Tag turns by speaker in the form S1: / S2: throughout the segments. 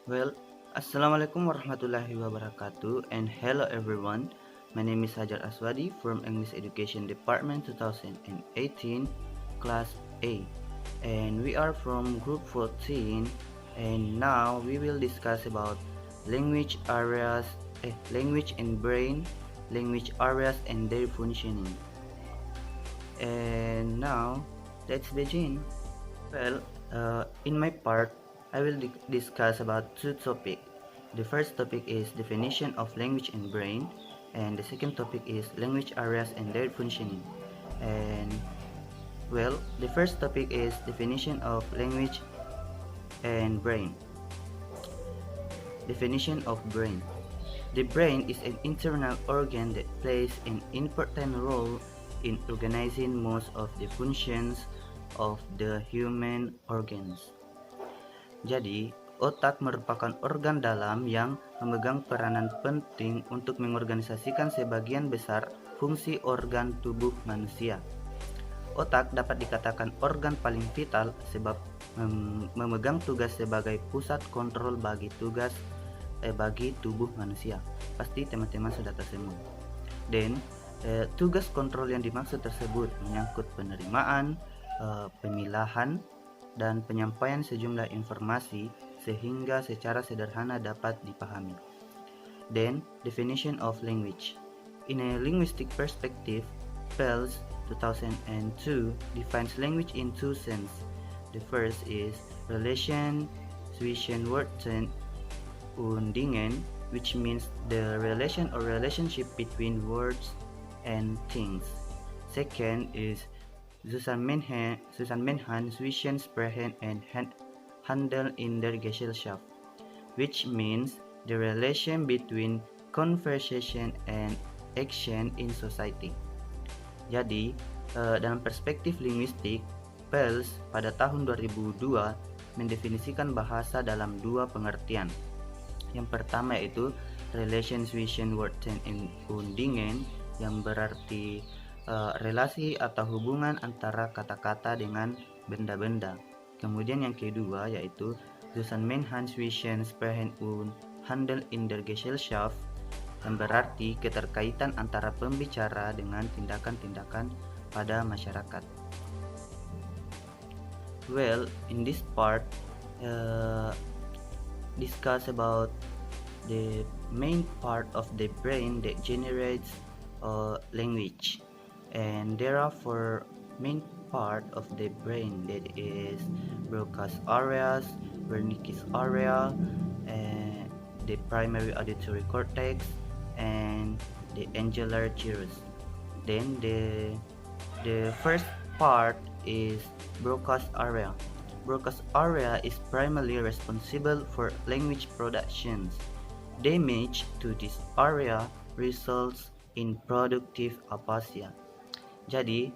S1: Well, Assalamualaikum warahmatullahi wabarakatuh, and hello everyone. My name is Hajar Aswadi from English Education Department 2018, Class A, and we are from Group 14. And now we will discuss about language and brain, language areas and their functioning. And now let's begin. Well, in my part, I will discuss about two topics. The first topic is definition of language and brain, and the second topic is language areas and their functioning. And well, the first topic is definition of language and brain. Definition of brain. The brain is an internal organ that plays an important role in organizing most of the functions of the human organs. Jadi, otak merupakan organ dalam yang memegang peranan penting untuk mengorganisasikan sebagian besar fungsi organ tubuh manusia. Otak dapat dikatakan organ paling vital sebab memegang tugas sebagai pusat kontrol bagi tubuh manusia. Pasti teman-teman sudah tersebut. Dan tugas kontrol yang dimaksud tersebut menyangkut penerimaan, pemilahan, dan penyampaian sejumlah informasi sehingga secara sederhana dapat dipahami. Then, definition of language. In a linguistic perspective, Pels 2002 defines language in two senses. The first is relation zwischen Worten und Dingen, which means the relation or relationship between words and things. Second is Zusammenhang zwischen Sprechen and Handeln in der Gesellschaft, which means the relation between conversation and action in society. Jadi, dalam perspektif linguistik, Pels pada tahun 2002 mendefinisikan bahasa dalam dua pengertian. Yang pertama yaitu relation zwischen Worten und Dingen, yang berarti relasi atau hubungan antara kata-kata dengan benda-benda. Kemudian yang kedua yaitu Zusammenhang zwischen Sprechen und Handeln in der Gesellschaft, yang berarti keterkaitan antara pembicara dengan tindakan-tindakan pada masyarakat. Well, in this part, discuss about the main part of the brain that generates language, and there are four main part of the brain, that is Broca's areas, Wernicke's area, and the primary auditory cortex, and the angular gyrus. Then the first part is Broca's area. Broca's area is primarily responsible for language productions. Damage to this area results in productive aphasia. Jadi,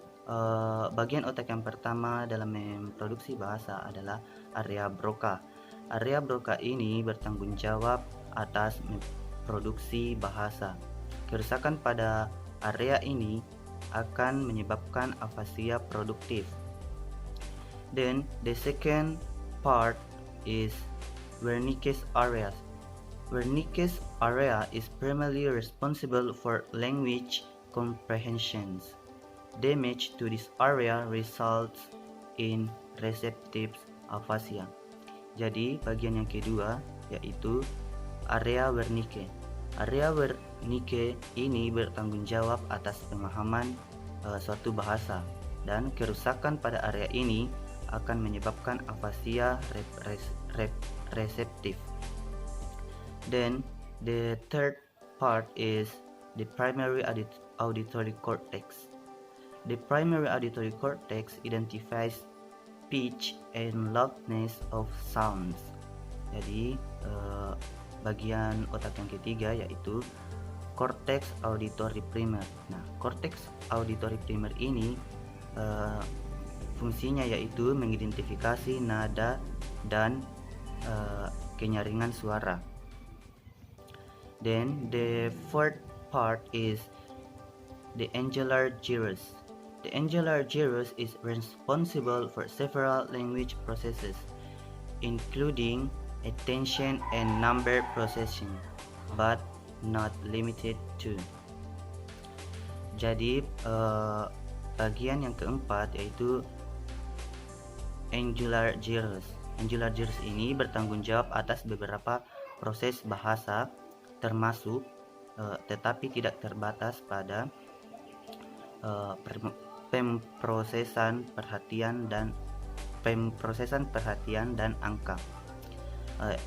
S1: bagian otak yang pertama dalam memproduksi bahasa adalah area Broca. Area Broca ini bertanggung jawab atas memproduksi bahasa. Kerusakan pada area ini akan menyebabkan aphasia produktif. Then the second part is Wernicke's area. Wernicke's area is primarily responsible for language comprehensions. Damage to this area results in receptive aphasia. Jadi bagian yang kedua yaitu area Wernicke. Area Wernicke ini bertanggung jawab atas pemahaman suatu bahasa, dan kerusakan pada area ini akan menyebabkan aphasia reseptif. Then the third part is the primary auditory cortex. The primary auditory cortex identifies pitch and loudness of sounds. Jadi bagian otak yang ketiga yaitu cortex auditory primer. Nah, cortex auditory primer ini fungsinya yaitu mengidentifikasi nada dan kenyaringan suara. Then the fourth part is the angular gyrus. The angular gyrus is responsible for several language processes, including attention and number processing, but not limited to. Jadi bagian yang keempat yaitu angular gyrus. Angular gyrus ini bertanggung jawab atas beberapa proses bahasa, termasuk tetapi tidak terbatas pada pemrosesan perhatian dan angka.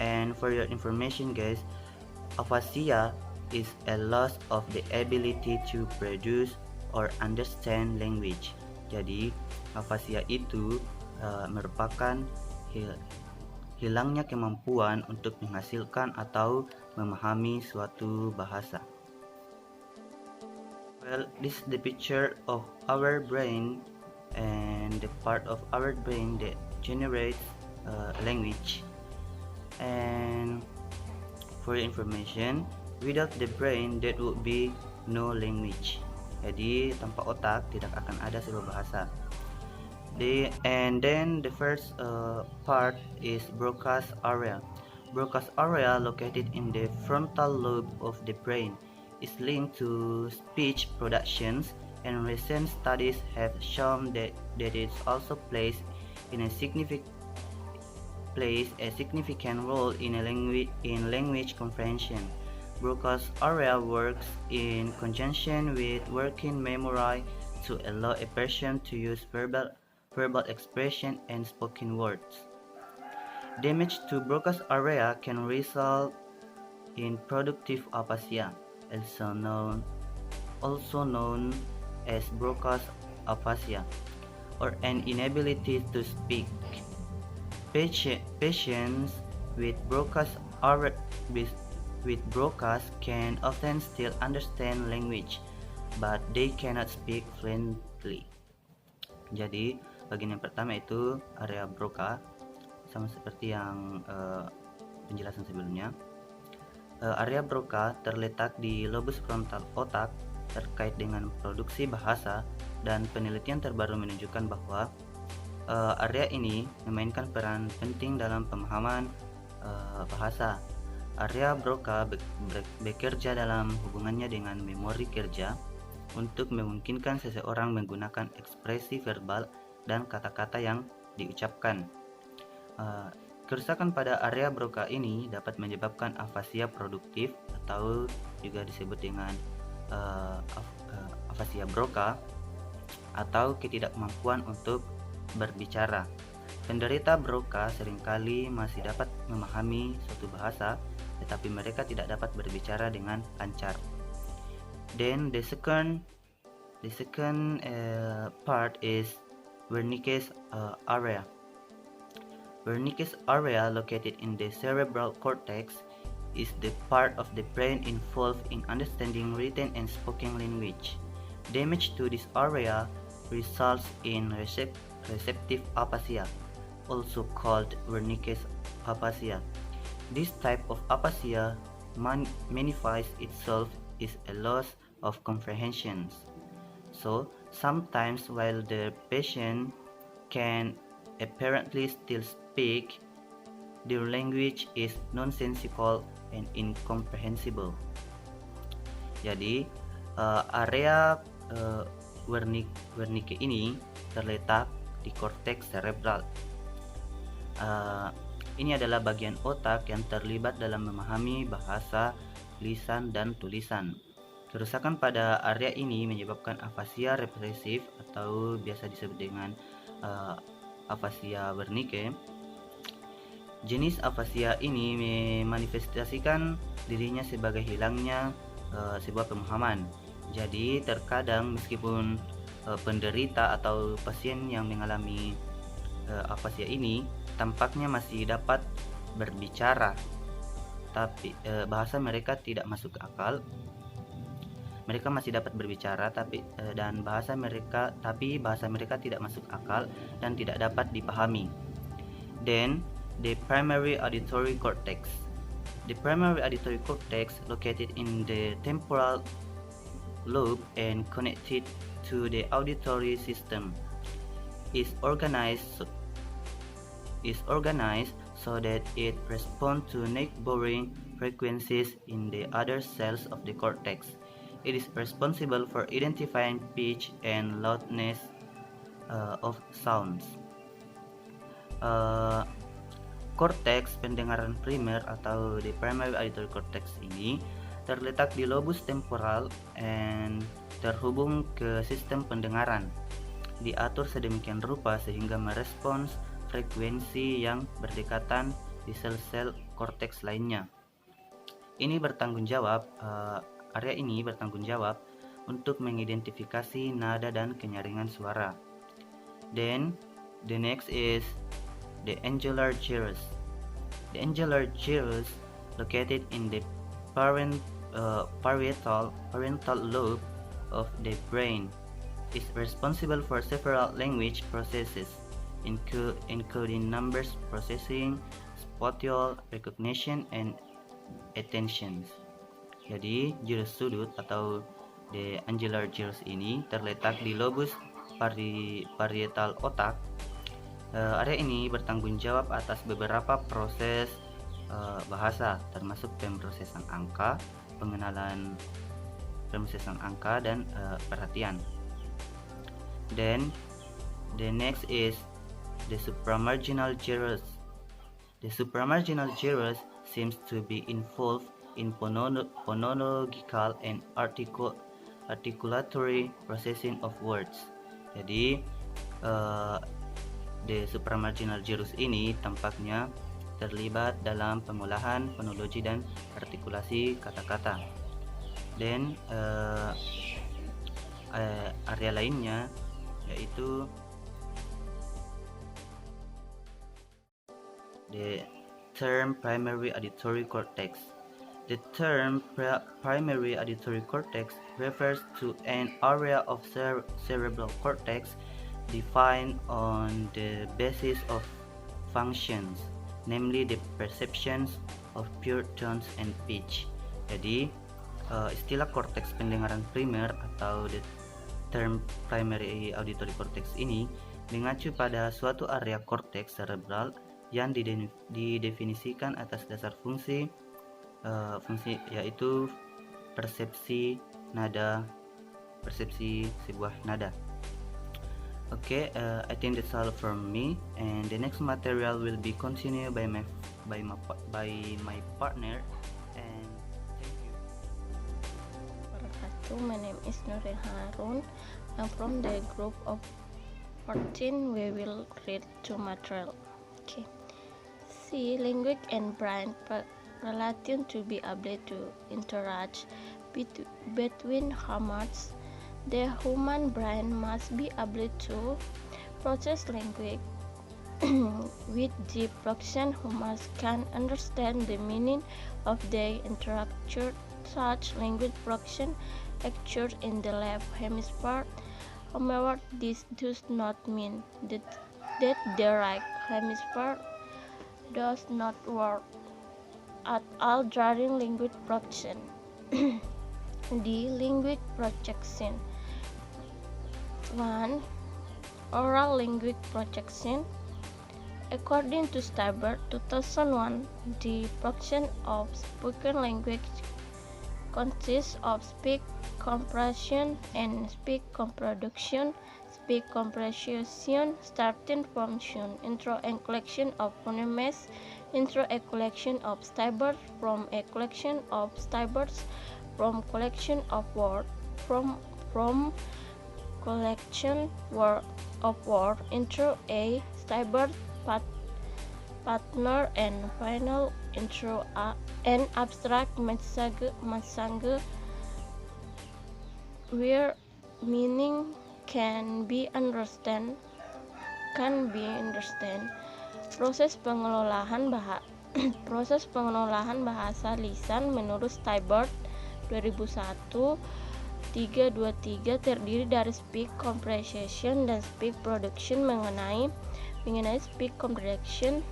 S1: And for your information guys, aphasia is a loss of the ability to produce or understand language. Jadi aphasia itu merupakan hilangnya kemampuan untuk menghasilkan atau memahami suatu bahasa. Well, this is the picture of our brain and the part of our brain that generates language. And for your information, without the brain there would be no language. Jadi tanpa otak tidak akan ada sebuah bahasa. And then the first part is Broca's area. Broca's area, located in the frontal lobe of the brain, is linked to speech productions, and recent studies have shown that it also plays a significant role in language comprehension. Broca's area works in conjunction with working memory to allow a person to use verbal expression and spoken words. Damage to Broca's area can result in productive aphasia, also known as Broca's aphasia, or an inability to speak. Patients with Broca's can often still understand language, but they cannot speak fluently. Jadi bagian yang pertama itu area Broca, sama seperti yang penjelasan sebelumnya. Area Broca terletak di lobus frontal otak terkait dengan produksi bahasa, dan penelitian terbaru menunjukkan bahwa area ini memainkan peran penting dalam pemahaman bahasa. Area Broca bekerja dalam hubungannya dengan memori kerja untuk memungkinkan seseorang menggunakan ekspresi verbal dan kata-kata yang diucapkan. Kerusakan pada area Broca ini dapat menyebabkan aphasia produktif atau juga disebut dengan aphasia Broca atau ketidakmampuan untuk berbicara. Penderita Broca seringkali masih dapat memahami suatu bahasa, tetapi mereka tidak dapat berbicara dengan lancar. Then the second part is Wernicke's area. Wernicke's area, located in the cerebral cortex, is the part of the brain involved in understanding written and spoken language. Damage to this area results in receptive aphasia, also called Wernicke's aphasia. This type of aphasia manifests itself as a loss of comprehension. So sometimes while the patient can apparently still speak, their language is nonsensical and incomprehensible. Jadi area Wernicke ini terletak di korteks cerebral. Ini adalah bagian otak yang terlibat dalam memahami bahasa, lisan, dan tulisan. Kerusakan pada area ini menyebabkan aphasia represif atau biasa disebut dengan aphasia Wernicke. Jenis aphasia ini memanifestasikan dirinya sebagai hilangnya sebuah pemahaman. Jadi terkadang meskipun penderita atau pasien yang mengalami aphasia ini tampaknya masih dapat berbicara, tapi bahasa mereka tidak masuk akal. Mereka masih dapat berbicara tapi bahasa mereka tidak masuk akal dan tidak dapat dipahami. Then the primary auditory cortex. The primary auditory cortex, located in the temporal lobe and connected to the auditory system is organized so that it responds to neighboring frequencies in the other cells of the cortex. It is responsible for identifying pitch and loudness of sounds. Korteks pendengaran primer atau the primary auditory cortex ini terletak di lobus temporal and terhubung ke sistem pendengaran. Diatur sedemikian rupa sehingga merespons frekuensi yang berdekatan di sel-sel korteks lainnya. Area ini bertanggung jawab untuk mengidentifikasi nada dan kenyaringan suara. Then the next is the angular gyrus. The angular gyrus, located in the parietal lobe of the brain, is responsible for several language processes, including numbers processing, spatial recognition, and attention. Jadi, gyrus sudut atau the angular gyrus ini terletak di lobus parietal otak. Area ini bertanggung jawab atas beberapa proses bahasa, termasuk pemrosesan angka, pemrosesan angka dan perhatian. Then the next is the supramarginal gyrus. The supramarginal gyrus seems to be involved in phonological and articulatory processing of words. Jadi the supramarginal gyrus ini tampaknya terlibat dalam pengolahan fonologi dan artikulasi kata-kata. Dan area lainnya yaitu the term primary auditory cortex. The term primary auditory cortex refers to an area of cerebral cortex defined on the basis of functions, namely the perceptions of pure tones and pitch. Jadi, istilah korteks pendengaran primer atau the term primary auditory cortex ini mengacu pada suatu area korteks cerebral yang didefinisikan atas dasar fungsi yaitu persepsi sebuah nada. Okay, I think that's all from me, and the next material will be continued by my partner. And thank you.
S2: My name is Nuril Harun. I'm from the group of 14. We will read two material. Okay. See, language and brain relation to be able to interact between humans. The human brain must be able to process language with deep function. Humans can understand the meaning of the interaction. Such language function occurs in the left hemisphere. However, this does not mean that the right hemisphere does not work at all during language function. The language projection. 1. Oral language projection. According to Steiber 2001, the function of spoken language consists of speech compression and speech comproduction. Speech compression starting function: intro a collection of phonemes, intro a collection of Steiber, from a collection of Steibers, from collection of words, from collection of words, intro a Steiber partner, and final intro an abstract message where meaning can be understand. Proses pengelolaan bahasa lisan menurut Steiber 2001 323 terdiri dari speech compression dan speech production. Mengenai speech compression,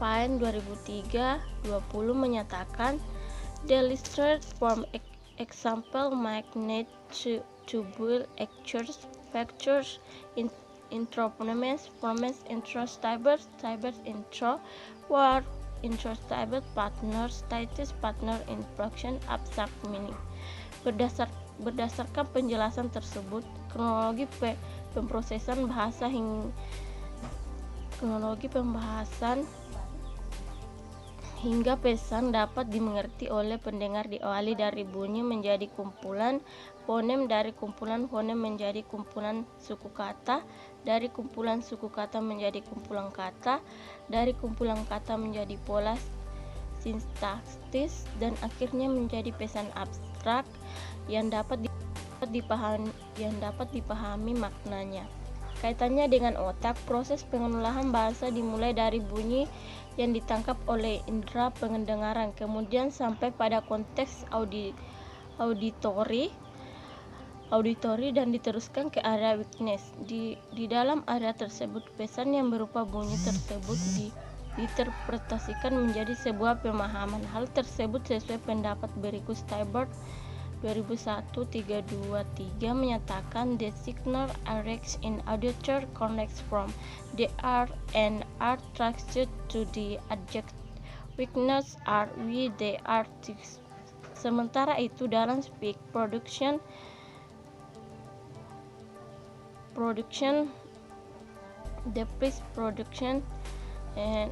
S2: Pine 2003 20 menyatakan the listed from example make need to to build actors, factors, introphonemes, phonemes, intro-stibers, stibers, intro, word, intro-stibers, partners, status, partner, inflection, abstract meaning. Berdasarkan penjelasan tersebut, kronologi pemrosesan bahasa hingga pesan dapat dimengerti oleh pendengar diawali dari bunyi menjadi kumpulan fonem, dari kumpulan fonem menjadi kumpulan suku kata, dari kumpulan suku kata menjadi kumpulan kata, dari kumpulan kata menjadi pola sintaktis, dan akhirnya menjadi pesan abstrak yang dapat dipahami maknanya. Kaitannya dengan otak, proses pengolahan bahasa dimulai dari bunyi yang ditangkap oleh indera pendengaran, kemudian sampai pada konteks auditori dan diteruskan ke area witness. Di dalam area tersebut, pesan yang berupa bunyi tersebut diterpretasikan menjadi sebuah pemahaman. Hal tersebut sesuai pendapat berikut Stibert 2001-323 menyatakan the signal arising in auditory context from the ear and are trusted to the adjective witness are with the artists. Sementara itu dalam speech production the pre-production and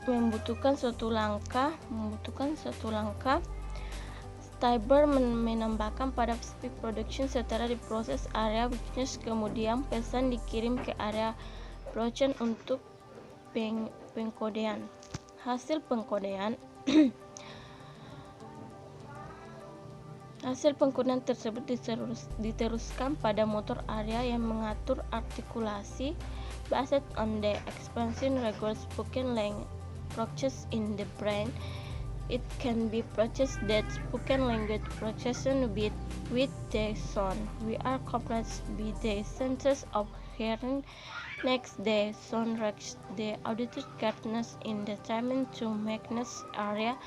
S2: membutuhkan suatu langkah. Stibert menambahkan pada speech production setelah diproses area witness, kemudian pesan dikirim ke area production untuk pengkodean. Hasil pengkodean tersebut diteruskan pada motor area yang mengatur artikulasi based on the expansion regular spoken language process in the brain. It can be processed that spoken language processing with the sound. We are complex with the senses of hearing. Next, the sound reaches the auditory cortex in determined to magnus area.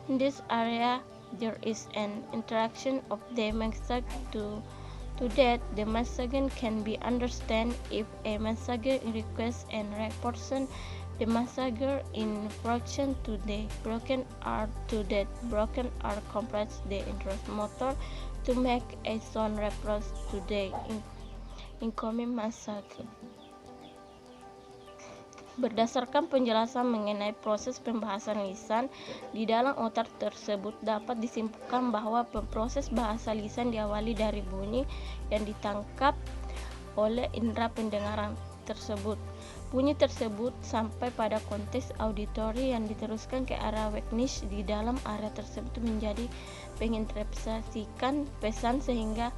S2: In this area, there is an interaction of the message to that the message can be understood if a message requests and reports the messenger in proportion to the broken are to that broken are complex the interest motor to make a sound response to the incoming message. Berdasarkan penjelasan mengenai proses pembahasan lisan di dalam otak tersebut, dapat disimpulkan bahwa proses bahasa lisan diawali dari bunyi yang ditangkap oleh indera pendengaran tersebut. Bunyi tersebut sampai pada konteks auditori yang diteruskan ke area witness. Di dalam area tersebut menjadi menginterpretasikan pesan sehingga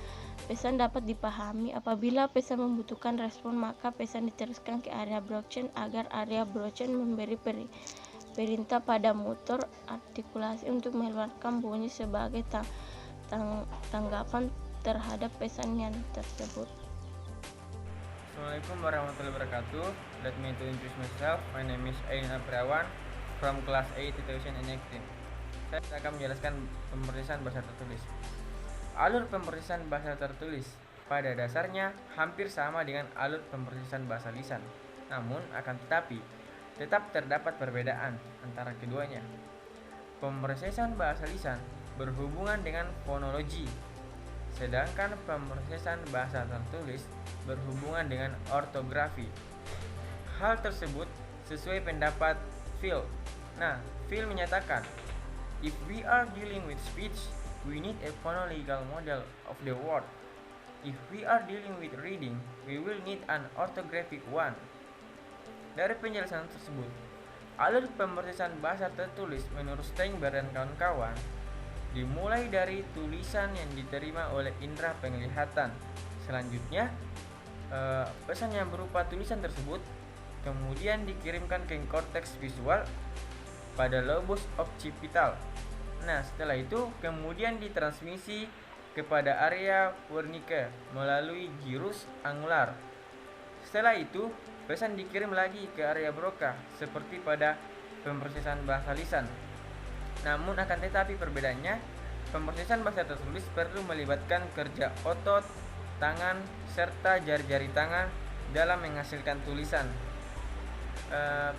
S2: pesan dapat dipahami. Apabila pesan membutuhkan respon, maka pesan diteruskan ke area blockchain agar area blockchain memberi perintah pada motor artikulasi untuk mengeluarkan bunyi sebagai tanggapan terhadap pesan yang tersebut.
S3: Assalamualaikum warahmatullahi wabarakatuh. Let me to introduce myself. My name is Ain Apriawan from class A 2018. Saya akan menjelaskan pemrosesan bahasa tertulis. Alur pemrosesan bahasa tertulis pada dasarnya hampir sama dengan alur pemrosesan bahasa lisan. Namun tetap terdapat perbedaan antara keduanya. Pemrosesan bahasa lisan berhubungan dengan fonologi, sedangkan pemrosesan bahasa tertulis berhubungan dengan ortografi. Hal tersebut sesuai pendapat Phil. Phil menyatakan, if we are dealing with speech, we need a phonological model of the word. If we are dealing with reading, we will need an orthographic one. Dari penjelasan tersebut, alur pemrosesan bahasa tertulis menurut Steinberg dan kawan-kawan dimulai dari tulisan yang diterima oleh indera penglihatan. Selanjutnya, pesan yang berupa tulisan tersebut kemudian dikirimkan ke korteks visual pada lobus occipital. Setelah itu kemudian ditransmisi kepada area Wernicke melalui gyrus angular. Setelah itu, pesan dikirim lagi ke area Broca seperti pada pemrosesan bahasa lisan. Namun akan tetapi perbedaannya, Pemrosesan bahasa tertulis perlu melibatkan kerja otot, tangan, serta jari-jari tangan dalam menghasilkan tulisan.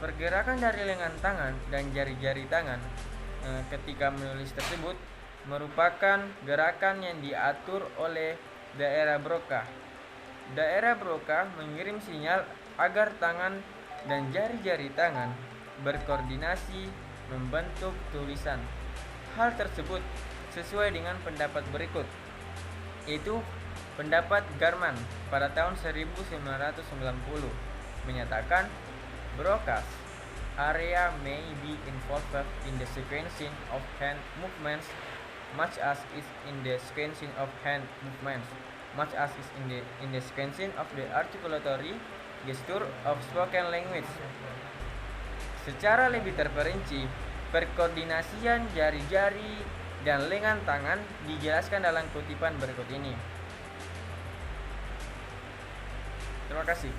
S3: Pergerakan dari lengan tangan dan jari-jari tangan ketika menulis tersebut merupakan gerakan yang diatur oleh daerah Broca. Daerah Broca mengirim sinyal agar tangan dan jari-jari tangan berkoordinasi membentuk tulisan. Hal tersebut sesuai dengan pendapat berikut, yaitu pendapat Garman pada tahun 1990 menyatakan Broca's area may be involved in the sequencing of hand movements much as is in the sequencing of hand movements much as is in the sequencing of the articulatory gesture of spoken language. Secara lebih terperinci, perkoordinasian jari-jari dan lengan tangan dijelaskan dalam kutipan berikut ini. Terima kasih.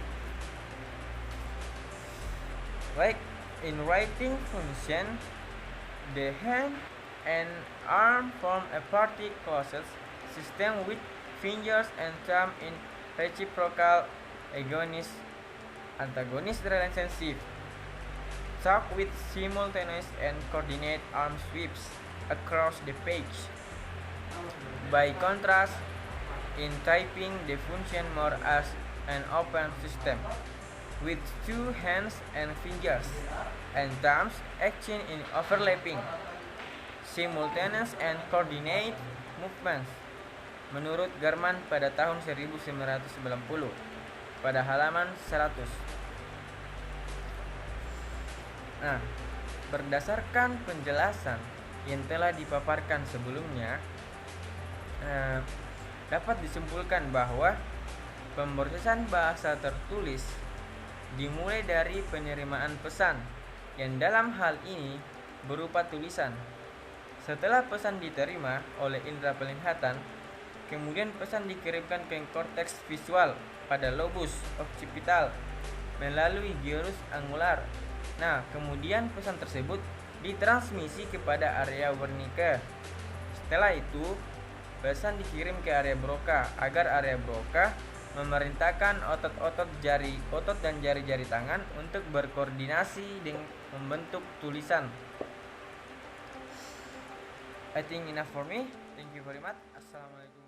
S3: Like in writing function, the hand and arm form a party-closed system with fingers and thumb in reciprocal agonist-antagonist relationship, talk with simultaneous and coordinate arm sweeps across the page. By contrast, in typing, the function more as an open system, with two hands and fingers and thumbs acting in overlapping, simultaneous and coordinate movements. Menurut Garman pada tahun 1990 pada halaman 100. Nah, berdasarkan penjelasan yang telah dipaparkan sebelumnya, dapat disimpulkan bahwa pemrosesan bahasa tertulis dimulai dari penerimaan pesan yang dalam hal ini berupa tulisan. Setelah pesan diterima oleh indera penglihatan, kemudian pesan dikirimkan ke korteks visual pada lobus occipital melalui gyrus angular. Nah, kemudian pesan tersebut ditransmisi kepada area Wernicke. Setelah itu, pesan dikirim ke area Broca agar area Broca memerintahkan otot dan jari-jari tangan untuk berkoordinasi dengan membentuk tulisan. I think enough for me. Thank you very much. Assalamualaikum.